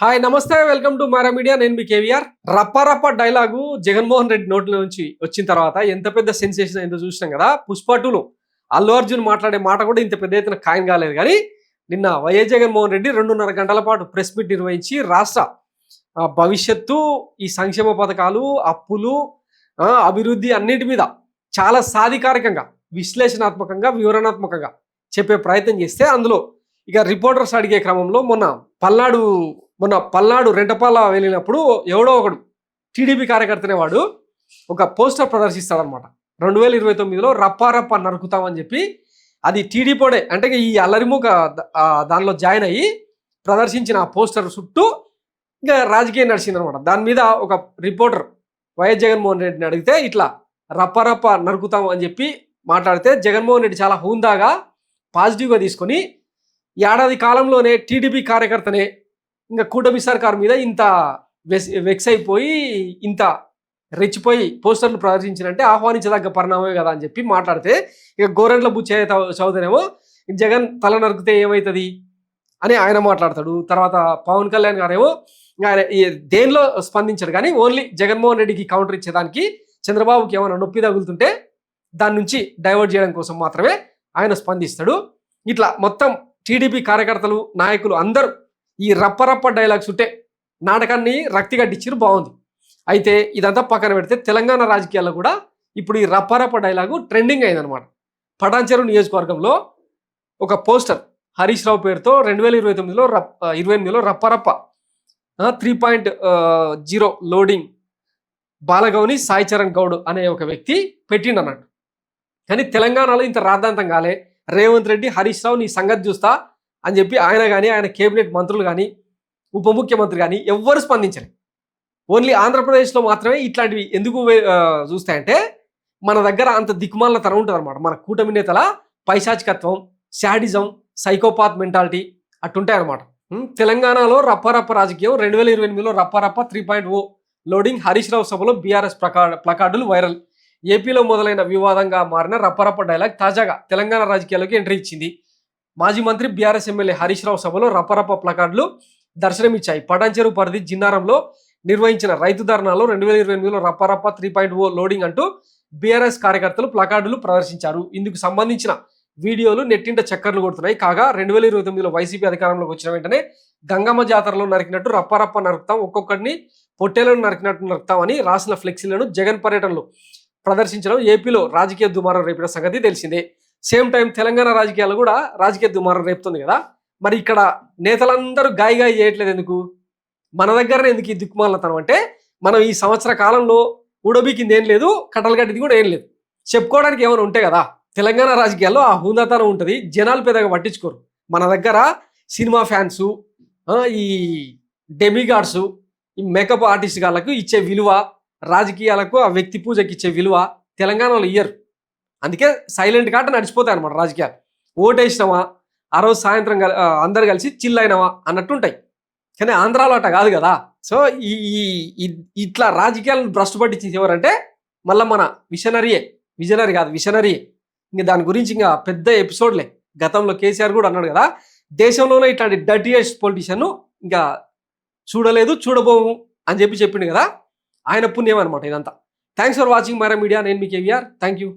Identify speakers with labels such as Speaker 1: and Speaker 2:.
Speaker 1: Hi నమస్తే welcome to Mara media. నేను మీ కేవీఆర్. రప్ప డైలాగు జగన్మోహన్ రెడ్డి నోట్ల నుంచి వచ్చిన తర్వాత ఎంత పెద్ద సెన్సేషన్ అయిందో చూసినాం కదా. పుష్ప 2లో అల్లు అర్జున్ మాట్లాడే మాట కూడా ఇంత పెద్ద ఎత్తున ఖాయం కాలేదు. కానీ నిన్న వైఎస్ జగన్మోహన్ రెడ్డి 2.5 గంటల పాటు ప్రెస్ మీట్ నిర్వహించి రాష్ట్ర భవిష్యత్తు, ఈ సంక్షేమ పథకాలు, అప్పులు, అభివృద్ధి అన్నిటి మీద చాలా సాధికారికంగా, విశ్లేషణాత్మకంగా, వివరణాత్మకంగా చెప్పే ప్రయత్నం చేస్తే అందులో ఇక రిపోర్టర్స్ అడిగే క్రమంలో మొన్న పల్నాడు రెంటపాల వెళ్ళినప్పుడు ఎవడో ఒకడు టీడీపీ కార్యకర్తనే వాడు ఒక పోస్టర్ ప్రదర్శిస్తాడనమాట. 2029లో రప్ప నరుకుతామని చెప్పి అది టీడీపీడే అంటే ఈ అల్లరిముఖ దానిలో జాయిన్ అయ్యి ప్రదర్శించిన ఆ పోస్టర్ చుట్టూ ఇంకా రాజకీయం నడిచిందనమాట. దాని మీద ఒక రిపోర్టర్ వైఎస్ జగన్మోహన్ రెడ్డిని అడిగితే ఇట్లా రప్ప నరుకుతాం అని చెప్పి మాట్లాడితే జగన్మోహన్ రెడ్డి చాలా హుందాగా పాజిటివ్గా తీసుకొని ఏడాది కాలంలోనే టీడీపీ కార్యకర్తనే ఇంకా కూటమి సర్కార్ మీద ఇంత వెక్స్ అయిపోయి ఇంత రెచ్చిపోయి పోస్టర్లు ప్రదర్శించినంటే ఆహ్వానించదగ్గ పరిణామమే కదా అని చెప్పి మాట్లాడితే ఇక గోరెంట్ల బుచ్చయ్య చౌదరేమో జగన్ తల నరికితే ఏమవుతుంది అని ఆయన మాట్లాడతాడు. తర్వాత పవన్ కళ్యాణ్ గారేమో ఆయన దేనిలో స్పందించాడు కానీ ఓన్లీ జగన్మోహన్ రెడ్డికి కౌంటర్ ఇచ్చేదానికి, చంద్రబాబుకి ఏమైనా నొప్పి తగులుతుంటే దాని నుంచి డైవర్ట్ చేయడం కోసం మాత్రమే ఆయన స్పందిస్తాడు. ఇట్లా మొత్తం టీడీపీ కార్యకర్తలు, నాయకులు అందరూ ఈ రప్ప డైలాగ్స్ ఉంటే నాటకాన్ని రక్తి గడ్డిచ్చిరు. బాగుంది. అయితే ఇదంతా పక్కన పెడితే తెలంగాణ రాజకీయాల్లో కూడా ఇప్పుడు ఈ రప్ప డైలాగు ట్రెండింగ్ అయిందనమాట. పటాన్చెరు నియోజకవర్గంలో ఒక పోస్టర్ హరీష్ రావు పేరుతో 2028లో రప్ప 3.0 లోడింగ్ బాలగౌని సాయి చరణ్ గౌడ్ అనే ఒక వ్యక్తి పెట్టిండు అన్నట్టు. కానీ తెలంగాణలో ఇంత రాద్ధాంతం కాలే. రేవంత్ రెడ్డి, హరీష్ రావు నీ సంగతి చూస్తా అని చెప్పి ఆయన కానీ, ఆయన కేబినెట్ మంత్రులు కానీ, ఉప ముఖ్యమంత్రి కానీ ఎవ్వరు స్పందించలేదు. ఓన్లీ ఆంధ్రప్రదేశ్లో మాత్రమే ఇట్లాంటివి ఎందుకు చూస్తాయంటే మన దగ్గర అంత దిక్కుమాలిన తనం ఉంటుంది అనమాట. మన కూటమి నేతల పైశాచికత్వం, శాడిజం, సైకోపాత్ మెంటాలిటీ అట్టుంటాయన్నమాట. తెలంగాణలో రప్ప రాజకీయం 2028లో రప్ప 3.0 లోడింగ్ హరీష్ రావు సభలో బీఆర్ఎస్ ప్లకార్డులు వైరల్. ఏపీలో మొదలైన వివాదంగా మారిన రప్ప డైలాగ్ తాజాగా తెలంగాణ రాజకీయాల్లోకి ఎంట్రీ ఇచ్చింది. మాజీ మంత్రి బీఆర్ఎస్ ఎమ్మెల్యే హరీష్ రావు సభలో రప్ప ప్లకార్డులు దర్శనమిచ్చాయి. పటాన్చెరు పరిధి జిన్నారంలో నిర్వహించిన రైతు ధర్నాలో 2028లో రప్ప 3.0 లోడింగ్ అంటూ బీఆర్ఎస్ కార్యకర్తలు ప్లకార్డులు ప్రదర్శించారు. ఇందుకు సంబంధించిన వీడియోలు నెట్టింట చక్కర్లు కొడుతున్నాయి. కాగా 2029లో వైసీపీ అధికారంలోకి వచ్చిన వెంటనే గంగమ్మ జాతరలో నరికినట్టు రప్ప నరుకుతాం, ఒక్కొక్కడిని పొట్టేలను నరికినట్టు నరుకుతాం అని రాసిన ఫ్లెక్సీలను జగన్ పర్యటనలో ప్రదర్శించడం ఏపీలో రాజకీయ దుమారం రేపిన సంగతి తెలిసిందే. సేమ్ టైం తెలంగాణ రాజకీయాలు కూడా రాజకీయ దుమారం రేపుతుంది కదా. మరి ఇక్కడ నేతలందరూ గాయగా చేయట్లేదు ఎందుకు? మన దగ్గరనే ఎందుకు ఈ దిక్కుమాలతనం అంటే మనం ఈ సంవత్సర కాలంలో ఊడబీకింది ఏం లేదు, కట్టలు కట్టింది కూడా ఏం లేదు. చెప్పుకోవడానికి ఏమైనా ఉంటే కదా. తెలంగాణ రాజకీయాల్లో ఆ హుందాతనం ఉంటుంది. జనాలు పెద్దగా పట్టించుకోరు. మన దగ్గర సినిమా ఫ్యాన్సు, ఈ డెమిగాడ్సు, ఈ మేకప్ ఆర్టిస్ట్ గాళ్ళకు ఇచ్చే విలువ, రాజకీయాలకు ఆ వ్యక్తి పూజకి ఇచ్చే విలువ తెలంగాణలో ఇయ్యరు. అందుకే సైలెంట్ కాట నడిచిపోతాయి అనమాట రాజకీయాలు. ఓటేసినావా, ఆ రోజు సాయంత్రం అందరు కలిసి చిల్ అయినావా అన్నట్టు ఉంటాయి. కానీ ఆంధ్రాలో అట్ట కాదు కదా. సో ఇట్లా రాజకీయాలను భ్రష్టు పట్టించేది ఎవరంటే మళ్ళీ మన విజనరీ కాదు విషనరీయే. ఇంకా దాని గురించి ఇంకా పెద్ద ఎపిసోడ్లే. గతంలో కేసీఆర్ కూడా అన్నాడు కదా, దేశంలోనే ఇట్లాంటి డర్టీయెస్ట్ పొలిటీషియన్ ఇంకా చూడలేదు, చూడబోము అని చెప్పిండు కదా. ఆయన పుణ్యం అనమాట ఇదంతా. Thanks for watching Mara media. నేను మీ కేవీఆర్. Thank you.